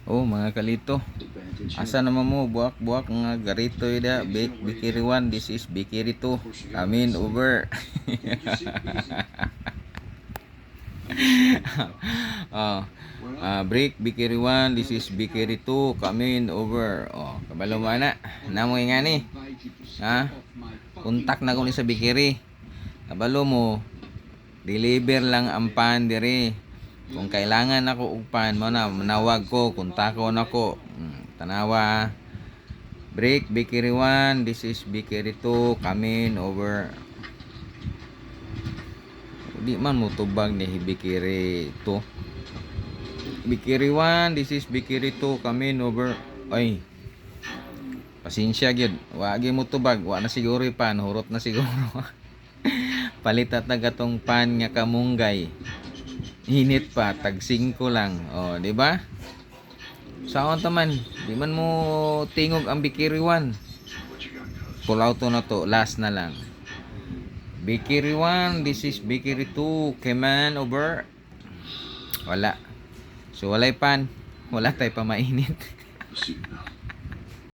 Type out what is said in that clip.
Oh, mga kalito. Asa naman mo buak-buak nga garito ida Bikiri 1, this is Bikiri 2. Coming over. Oh, break Bikiri 1, this is Bikiri 2. Coming over. Oh, kabalo mo ana. Namoy nga ni. Ha? Kontak na ko ni sa Bikiri. Kabalo mo. Deliver lang ang pan diri. Kung kailangan ako og pan mo na manawag ko, kontakon ako. Tanawa. Break Bikiri 1, this is Bikiri 2, coming over. Di man mo tubag ni Bikiri 2. Bikiri 1, this is Bikiri 2, coming over. Ay. Pasensya gyud. Wa gyud mo tubag, wa na siguro pan, hurot na siguro. Palitat na gatong pan nga kamunggay. Init pa, tag 5 lang. Oh, di ba? Saon taman, di man mo tingog ang Bikiri 1. Pull out to na to, last na lang. Bikiri 1, this is Bikiri 2, keman over. Wala. So walay pan, wala tay pa mainit.